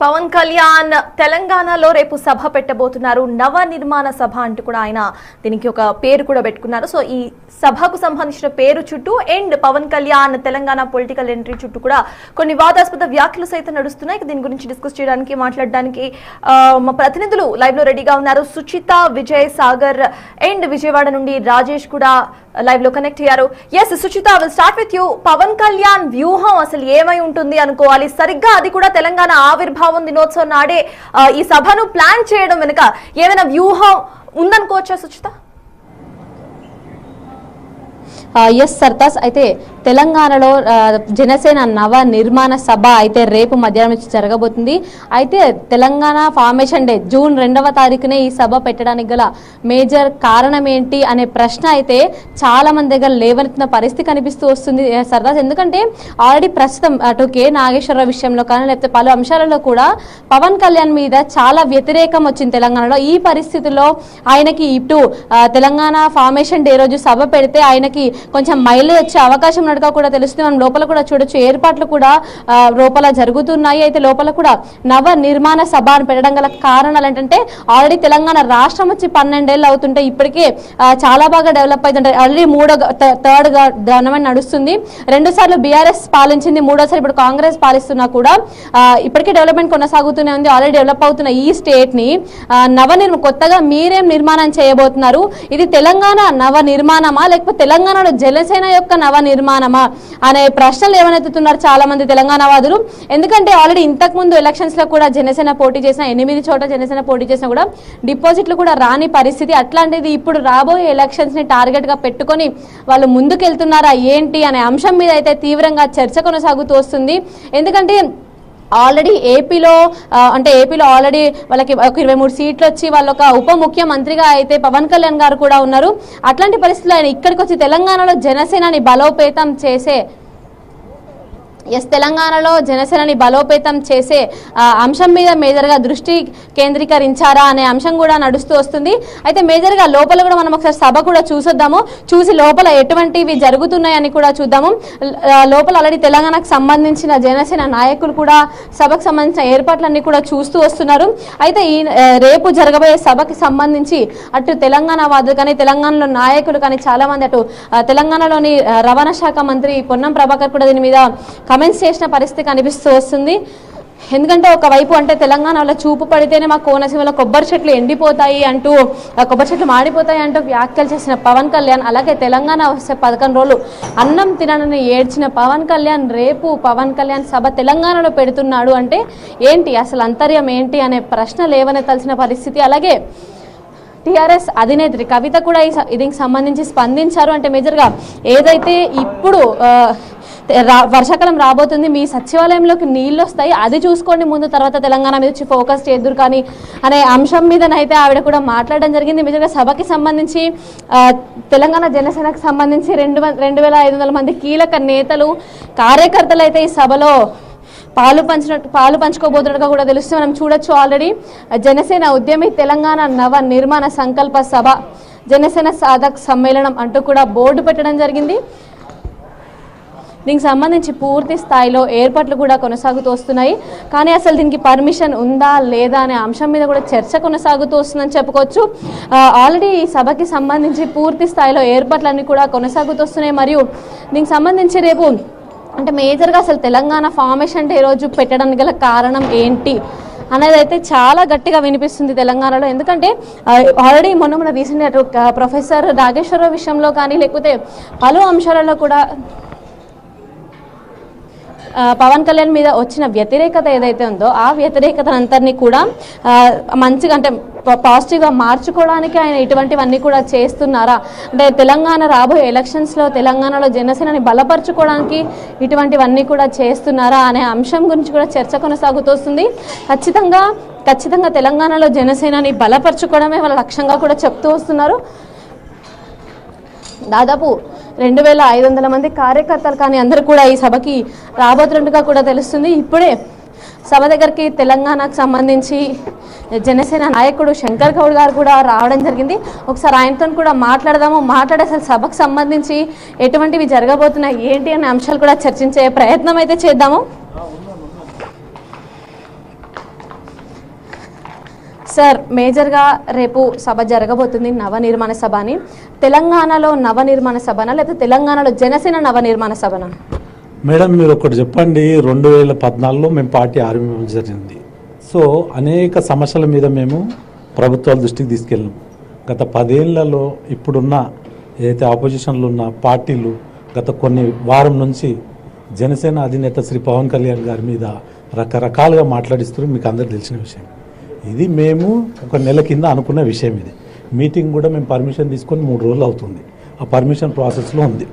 పవన్ కళ్యాణ్ తెలంగాణలో రేపు సభ పెట్టబోతున్నారు. నవ నిర్మాణ సభ అంటూ కూడా ఆయన దీనికి ఒక పేరు కూడా పెట్టుకున్నారు. సో ఈ సభకు సంబంధించిన పేరు చుట్టూ and Pawan Kalyan Telangana political entry చుట్టూ కూడా కొన్ని వివాదాస్పద వ్యాఖ్యలు సైతం నడుస్తున్నాయి. దీని గురించి డిస్కస్ చేయడానికి మాట్లాడడానికి మా ప్రతినిధులు లైవ్ లో రెడీగా ఉన్నారు. సుచిత, విజయ్ సాగర్ అండ్ విజయవాడ నుండి రాజేష్ కూడా లైవ్ లో కనెక్ట్ అయ్యారు. Yes Suchitha, will start with you. Pawan Kalyan వ్యూహం అసలు ఏమై ఉంటుంది అనుకోవాలి? సరిగ్గా అది కూడా తెలంగాణ ఆవిర్భావం దినోత్సవం నాడే ఈ సభను ప్లాన్ చేయడం వెనుక ఏమైనా వ్యూహం ఉందనుకోవచ్చా సుచిత? ఎస్ సర్తాస్, అయితే తెలంగాణలో జనసేన నవ నిర్మాణ సభ అయితే రేపు మధ్యాహ్నం నుంచి జరగబోతుంది. అయితే తెలంగాణ ఫార్మేషన్ డే జూన్ 2వ తారీఖునే ఈ సభ పెట్టడానికి గల మేజర్ కారణం ఏంటి అనే ప్రశ్న అయితే చాలా మంది దగ్గర లేవనెత్తిన పరిస్థితి కనిపిస్తూ వస్తుంది సర్తాస్. ఎందుకంటే ఆల్రెడీ ప్రస్తుతం అటు కె నాగేశ్వరరావు విషయంలో కానీ లేకపోతే పలు అంశాలలో కూడా పవన్ కళ్యాణ్ మీద చాలా వ్యతిరేకం వచ్చింది తెలంగాణలో. ఈ పరిస్థితుల్లో ఆయనకి ఇటు తెలంగాణ ఫార్మేషన్ డే రోజు సభ పెడితే ఆయనకి కొంచెం మైలేజ్ వచ్చే అవకాశం ఉన్నట్టుగా కూడా తెలుస్తుంది. మనం లోపల కూడా చూడొచ్చు, ఏర్పాట్లు కూడా లోపల జరుగుతున్నాయి. అయితే లోపల కూడా నవ నిర్మాణ సభ అని పెట్టడం గల కారణాలు ఏంటంటే ఆల్రెడీ తెలంగాణ రాష్ట్రం వచ్చి 12 ఏళ్ళు అవుతుంటే ఇప్పటికే చాలా బాగా డెవలప్ అవుతుంటాయి. ఆల్రెడీ థర్డ్ గవర్నమెంట్ నడుస్తుంది. 2 సార్లు బీఆర్ఎస్ పాలించింది, 3వసారి ఇప్పుడు కాంగ్రెస్ పాలిస్తున్నా కూడా ఇప్పటికే డెవలప్మెంట్ కొనసాగుతూనే ఉంది. ఆల్రెడీ డెవలప్ అవుతున్న ఈ స్టేట్ ని కొత్తగా మీరేం నిర్మాణం చేయబోతున్నారు? ఇది తెలంగాణ నవ నిర్మాణమా లేకపోతే తెలంగాణలో జనసేన యొక్క నవ నిర్మాణమా అనే ప్రశ్నలు ఏమనెత్తుతున్నారు చాలా మంది తెలంగాణ వాదులు. ఎందుకంటే ఆల్రెడీ ఇంతకు ముందు ఎలక్షన్స్ లో కూడా జనసేన పోటీ చేసిన 8 చోట జనసేన పోటీ చేసినా కూడా డిపాజిట్లు కూడా రాని పరిస్థితి. అట్లాంటిది ఇప్పుడు రాబోయే ఎలక్షన్స్ ని టార్గెట్ గా పెట్టుకొని వాళ్ళు ముందుకెళ్తున్నారా ఏంటి అనే అంశం మీద అయితే తీవ్రంగా చర్చ కొనసాగుతూ వస్తుంది. ఎందుకంటే ఆల్రెడీ ఏపీలో ఆల్రెడీ వాళ్ళకి ఒక 23 సీట్లు వచ్చి వాళ్ళ ఒక ఉప ముఖ్యమంత్రిగా అయితే పవన్ కళ్యాణ్ గారు కూడా ఉన్నారు. అట్లాంటి పరిస్థితుల్లో ఆయన ఇక్కడికి వచ్చి తెలంగాణలో జనసేనని బలోపేతం చేసే తెలంగాణలో జనసేనని బలోపేతం చేసే అంశం మీద మేజర్గా దృష్టి కేంద్రీకరించారా అనే అంశం కూడా నడుస్తూ వస్తుంది. అయితే మేజర్గా లోపల కూడా మనం ఒకసారి సభ కూడా చూసొద్దాము, చూసి లోపల ఎటువంటివి జరుగుతున్నాయని కూడా చూద్దాము. లోపల ఆల్రెడీ తెలంగాణకు సంబంధించిన జనసేన నాయకులు కూడా సభకు సంబంధించిన ఏర్పాట్లన్నీ కూడా చూస్తూ వస్తున్నారు. అయితే ఈ రేపు జరగబోయే సభకి సంబంధించి అటు తెలంగాణ వాదులు కానీ తెలంగాణలో నాయకులు కానీ చాలా మంది అటు తెలంగాణలోని రవాణా శాఖ మంత్రి పొన్నం ప్రభాకర్ కూడా దీని మీద కమెంట్స్ చేసిన పరిస్థితి కనిపిస్తూ వస్తుంది. ఎందుకంటే ఒకవైపు అంటే తెలంగాణలో చూపు పడితేనే మా కోనసీమలో కొబ్బరి చెట్లు ఎండిపోతాయి అంటూ కొబ్బరి చెట్లు మాడిపోతాయి అంటూ వ్యాఖ్యలు చేసిన పవన్ కళ్యాణ్, అలాగే తెలంగాణ వస్తే 11 రోజులు అన్నం తినని ఏడ్చిన పవన్ కళ్యాణ్ రేపు పవన్ కళ్యాణ్ సభ తెలంగాణలో పెడుతున్నాడు అంటే ఏంటి అసలు అంతర్యం ఏంటి అనే ప్రశ్న లేవనెత్తాల్సిన పరిస్థితి. అలాగే టీఆర్ఎస్ అధినేత్రి కవిత కూడా దీనికి సంబంధించి స్పందించారు. అంటే మేజర్గా ఏదైతే ఇప్పుడు వర్షాకాలం రాబోతుంది, మీ సచివాలయంలోకి నీళ్ళు వస్తాయి, అది చూసుకోండి ముందు, తర్వాత తెలంగాణ మీద వచ్చి ఫోకస్ చేద్దురు కానీ అనే అంశం మీదనైతే ఆవిడ కూడా మాట్లాడడం జరిగింది. మేజర్గా సభకి సంబంధించి తెలంగాణ జనసేనకు సంబంధించి 2500 మంది కీలక నేతలు కార్యకర్తలు అయితే ఈ సభలో పాలు పంచుకోబోతున్నట్టుగా కూడా తెలుస్తుంది. మనం చూడొచ్చు ఆల్రెడీ జనసేన ఉద్యమి తెలంగాణ నవ నిర్మాణ సంకల్ప సభ జనసేన సాధక్ సమ్మేళనం అంటూ కూడా బోర్డు పెట్టడం జరిగింది. దీనికి సంబంధించి పూర్తి స్థాయిలో ఏర్పాట్లు కూడా కొనసాగుతూ వస్తున్నాయి. కానీ అసలు దీనికి పర్మిషన్ ఉందా లేదా అనే అంశం మీద కూడా చర్చ కొనసాగుతూ వస్తుందని చెప్పుకోవచ్చు. ఆల్రెడీ ఈ సభకి సంబంధించి పూర్తి స్థాయిలో ఏర్పాట్లన్నీ కూడా కొనసాగుతూ వస్తున్నాయి. మరియు దీనికి సంబంధించి రేపు అంటే మేజర్గా అసలు తెలంగాణ ఫార్మేషన్ డే రోజు పెట్టడానికి గల కారణం ఏంటి అనేది అయితే చాలా గట్టిగా వినిపిస్తుంది తెలంగాణలో. ఎందుకంటే ఆల్రెడీ మొన్న రీసెంట్గా ప్రొఫెసర్ నాగేశ్వరరావు విషయంలో కానీ లేకపోతే పలు అంశాలలో కూడా పవన్ కళ్యాణ్ మీద వచ్చిన వ్యతిరేకత ఏదైతే ఉందో ఆ వ్యతిరేకతనంతరినీ కూడా మంచిగా అంటే పాజిటివ్గా మార్చుకోవడానికి ఆయన ఇటువంటివన్నీ కూడా చేస్తున్నారా, అంటే తెలంగాణ రాబోయే ఎలక్షన్స్లో తెలంగాణలో జనసేనని బలపరచుకోవడానికి ఇటువంటివన్నీ కూడా చేస్తున్నారా అనే అంశం గురించి కూడా చర్చ కొనసాగుతూ వస్తుంది. ఖచ్చితంగా తెలంగాణలో జనసేనని బలపరచుకోవడమే వాళ్ళ లక్ష్యంగా కూడా చెప్తూ వస్తున్నారు. దాదాపు 2500 మంది కార్యకర్తలు కానీ అందరూ కూడా ఈ సభకి రాబోతున్నట్టుగా కూడా తెలుస్తుంది. ఇప్పుడే సభ దగ్గరికి తెలంగాణకు సంబంధించి జనసేన నాయకుడు శంకర్ గౌడ్ గారు కూడా రావడం జరిగింది. ఒకసారి ఆయనతో కూడా మాట్లాడే అసలు సభకు సంబంధించి ఎటువంటివి జరగబోతున్నాయి ఏంటి అనే అంశాలు కూడా చర్చించే ప్రయత్నం అయితే చేద్దాము. సార్, మేజర్గా రేపు సభ జరగబోతుంది, నవనిర్మాణ సభ అని. తెలంగాణలో నవనిర్మాణ సభనా లేకపోతే తెలంగాణలో జనసేన నవనిర్మాణ సభనా? మేడం, మీరు ఒకటి చెప్పండి. 2014లో మేము పార్టీ ఆరంభించడం జరిగింది. సో అనేక సమస్యల మీద మేము ప్రభుత్వాల దృష్టికి తీసుకెళ్ళాం. గత 10 ఏళ్లలో ఇప్పుడున్న ఏదైతే ఆపోజిషన్లో ఉన్న పార్టీలు గత కొన్ని వారం నుంచి జనసేన అధినేత శ్రీ పవన్ కళ్యాణ్ గారి మీద రకరకాలుగా మాట్లాడిస్తున్నారు. మీకు అందరికి తెలిసిన విషయం. ఇది మేము ఒక నెల కింద అనుకున్న విషయం. ఇది మీటింగ్ కూడా మేము పర్మిషన్ తీసుకొని 3 రోజులు అవుతుంది. ఆ పర్మిషన్ ప్రాసెస్లో ఉంది.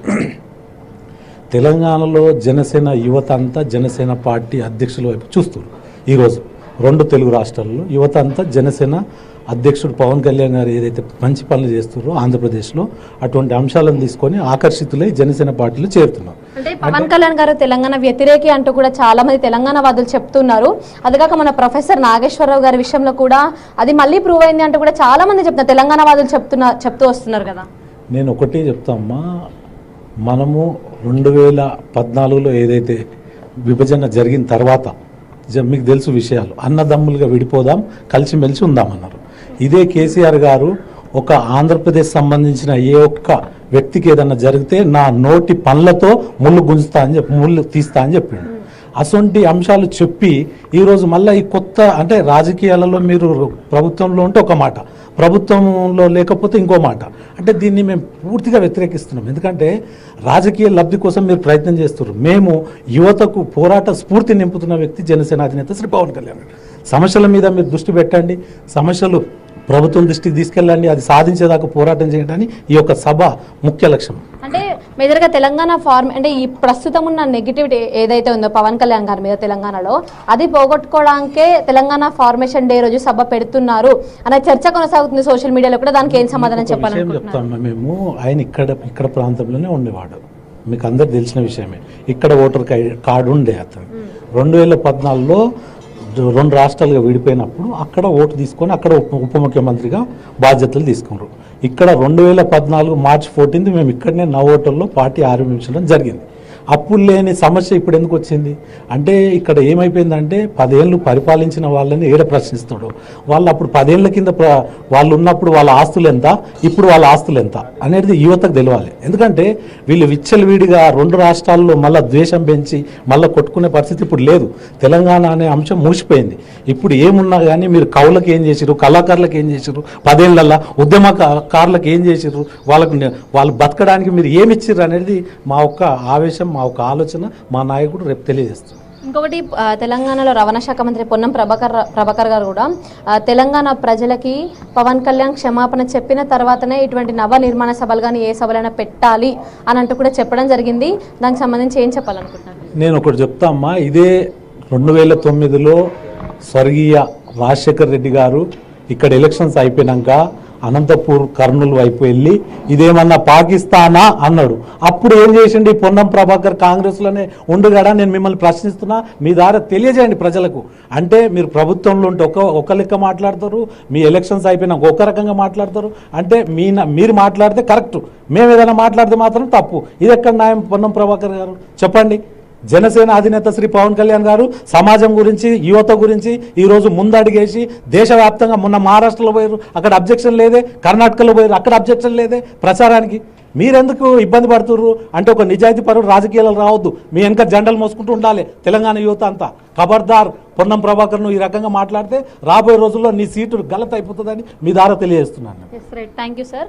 తెలంగాణలో జనసేన యువత అంతా జనసేన పార్టీ అధ్యక్షుల వైపు చూస్తున్నారు. ఈరోజు 2 తెలుగు రాష్ట్రాల్లో యువత అంతా జనసేన అధ్యక్షుడు పవన్ కళ్యాణ్ గారు ఏదైతే మంచి పనులు చేస్తున్నారో ఆంధ్రప్రదేశ్లో అటువంటి అంశాలను తీసుకొని ఆకర్షితులై జనసేన పార్టీలో చేరుతున్నారు. అంటే పవన్ కళ్యాణ్ గారు తెలంగాణ వ్యతిరేకి అంటూ కూడా చాలా మంది తెలంగాణ వాదులు చెప్తున్నారు. అదిగాక మన ప్రొఫెసర్ నాగేశ్వరరావు గారి విషయంలో కూడా అది మళ్ళీ ప్రూవ్ అయింది అంటూ కూడా చాలా మంది చెప్తున్నారు. తెలంగాణ వాదులు చెప్తూ వస్తున్నారు కదా. నేను ఒకటే చెప్తామ్మా, మనము 2014లో ఏదైతే విభజన జరిగిన తర్వాత మీకు తెలుసు విషయాలు, అన్నదమ్ములుగా విడిపోదాం, కలిసిమెలిసి ఉందామన్నారు. ఇదే కేసీఆర్ గారు ఒక ఆంధ్రప్రదేశ్ సంబంధించిన ఏ ఒక్క వ్యక్తికి ఏదన్నా జరిగితే నా నోటి పనులతో ముళ్ళు తీస్తా అని చెప్పిండు. అసొంటి అంశాలు చెప్పి ఈరోజు మళ్ళీ ఈ కొత్త అంటే రాజకీయాలలో మీరు ప్రభుత్వంలో ఉంటే ఒక మాట, ప్రభుత్వంలో లేకపోతే ఇంకో మాట. అంటే దీన్ని మేము పూర్తిగా వ్యతిరేకిస్తున్నాం. ఎందుకంటే రాజకీయ లబ్ధి కోసం మీరు ప్రయత్నం చేస్తున్నారు. మేము యువతకు పోరాట స్ఫూర్తి నింపుతున్న వ్యక్తి జనసేన అధినేత శ్రీ పవన్ కళ్యాణ్. సమస్యల మీద మీరు దృష్టి పెట్టండి, సమస్యలు ప్రభుత్వం దృష్టికి తీసుకెళ్ళండి, అది సాధించేదాకా పోరాటం చేయడానికి ఈ యొక్క సభ ముఖ్య లక్ష్యం. అంటే మేజర్గా తెలంగాణ అంటే ఈ ప్రస్తుతం ఉన్న నెగిటివిటీ ఏదైతే ఉందో పవన్ కళ్యాణ్ గారి మీద తెలంగాణలో, అది పోగొట్టుకోవడానికే తెలంగాణ ఫార్మేషన్ డే రోజు సభ పెడుతున్నారు అనే చర్చ కొనసాగుతుంది సోషల్ మీడియాలో కూడా. దానికి ఏం సమాధానం చెప్తాము? మేము ఆయన ఇక్కడ ప్రాంతంలోనే ఉండేవాడు, మీకు అందరికి తెలిసిన విషయమే. ఇక్కడ ఓటర్ కార్డు ఉండే అతను 2014లో 2 రాష్ట్రాలుగా విడిపోయినప్పుడు అక్కడ ఓటు తీసుకొని అక్కడ ఉప ముఖ్యమంత్రిగా బాధ్యతలు తీసుకున్నారు. ఇక్కడ 2014 మార్చి 14 మేము ఇక్కడనే నవోటల్లో పార్టీ ఆరంభించడం జరిగింది. అప్పుడు లేని సమస్య ఇప్పుడు ఎందుకు వచ్చింది అంటే, ఇక్కడ ఏమైపోయిందంటే 10 ఏళ్ళు పరిపాలించిన వాళ్ళని ఏడ ప్రశ్నిస్తాడు. వాళ్ళు అప్పుడు 10 ఏళ్ల కింద వాళ్ళు ఉన్నప్పుడు వాళ్ళ ఆస్తులు ఎంత, ఇప్పుడు వాళ్ళ ఆస్తులు ఎంత అనేది యువతకు తెలియాలి. ఎందుకంటే వీళ్ళు విచ్చలవిడిగా 2 రాష్ట్రాల్లో మళ్ళీ ద్వేషం పెంచి మళ్ళీ కొట్టుకునే పరిస్థితి ఇప్పుడు లేదు. తెలంగాణ అనే అంశం మూసిపోయింది. ఇప్పుడు ఏమున్నా కానీ మీరు కవులకు ఏం చేసిరు, కళాకారులకు ఏం చేసిరు, 10 ఏళ్ళల్లో ఉద్యమకారులకు ఏం చేసిరు, వాళ్ళు బతకడానికి మీరు ఏమి ఇచ్చిర్రు అనేది మా ఒక్క ఆవేశం, మా ఒక ఆలోచన మా నాయకుడు రేపు తెలియజేస్తారు. ఇంకొకటి, తెలంగాణలో రవాణా శాఖ మంత్రి పొన్నం ప్రభాకర్ గారు కూడా తెలంగాణ ప్రజలకి పవన్ కళ్యాణ్ క్షమాపణ చెప్పిన తర్వాతనే ఇటువంటి నవ నిర్మాణ సభలు కానీ ఏ సభలైనా పెట్టాలి అని అంటూ కూడా చెప్పడం జరిగింది. దానికి సంబంధించి ఏం చెప్పాలనుకుంటున్నారు? నేను ఒకటి చెప్తా అమ్మా, ఇదే 2009లో స్వర్గీయ రాజశేఖర్ రెడ్డి గారు ఇక్కడ ఎలక్షన్స్ అయిపోయినాక అనంతపూర్ కర్నూలు వైపు వెళ్ళి ఇదేమన్నా పాకిస్తానా అన్నాడు. అప్పుడు ఏం చేసిండి పొన్నం ప్రభాకర్? కాంగ్రెస్లోనే ఉండగాడా? నేను మిమ్మల్ని ప్రశ్నిస్తున్నా, మీ ద్వారా తెలియజేయండి ప్రజలకు. అంటే మీరు ప్రభుత్వంలో ఉంటే ఒక లెక్క మాట్లాడతారు, మీ ఎలక్షన్స్ అయిపోయినాక ఒక రకంగా మాట్లాడతారు. అంటే మీరు మాట్లాడితే కరెక్ట్, మేము ఏదైనా మాట్లాడితే మాత్రం తప్పు. ఇది ఎక్కడ న్యాయం? పొన్నం ప్రభాకర్ గారు చెప్పండి. జనసేన అధినేత శ్రీ పవన్ కళ్యాణ్ గారు సమాజం గురించి, యువత గురించి ఈరోజు ముందడిగేసి దేశవ్యాప్తంగా మొన్న మహారాష్ట్రలో పోయారు, అక్కడ అబ్జెక్షన్ లేదే, కర్ణాటకలో పోయారు, అక్కడ అబ్జెక్షన్ లేదే ప్రచారానికి. మీరెందుకు ఇబ్బంది పడుతుర్రు? అంటే ఒక నిజాయితీ పరుడు రాజకీయాలు రావద్దు, మీ వెనక జెండలు మోసుకుంటూ ఉండాలి తెలంగాణ యువత అంతా. ఖబర్దార్ పొన్నం ప్రభాకర్, నువ్వు ఈ రకంగా మాట్లాడితే రాబోయే రోజుల్లో నీ సీటు గలత అయిపోతుందని మీ ద్వారా తెలియజేస్తున్నాను. Thank you sir.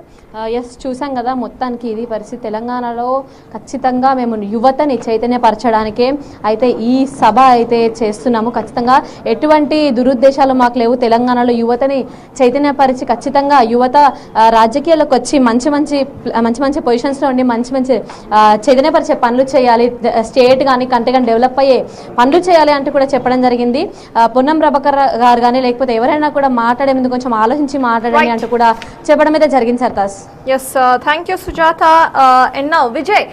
చూసాం కదా, మొత్తానికి ఇది పరిస్థితి. తెలంగాణలో ఖచ్చితంగా మేము యువతని చైతన్యపరచడానికే అయితే ఈ సభ అయితే చేస్తున్నాము. ఖచ్చితంగా ఎటువంటి దురుద్దేశాలు మాకు లేవు. తెలంగాణలో యువతని చైతన్యపరిచి ఖచ్చితంగా యువత రాజకీయాలకు వచ్చి మంచి మంచి పొజిషన్స్లో ఉండి మంచి చైతన్యపరిచే పనులు చేయాలి, స్టేట్ కానీ కంట్రీ కానీ డెవలప్ అయ్యే పనులు చేయాలి అంటూ కూడా చెప్పడం జరిగింది. పొన్నం ప్రభాకర్ గారు కానీ లేకపోతే ఎవరైనా కూడా మాట్లాడే ముందు కొంచెం ఆలోచించి మాట్లాడండి అంటూ కూడా చెప్పడం అయితే జరిగింది sir. Thank you Sujatha. And now Vijay.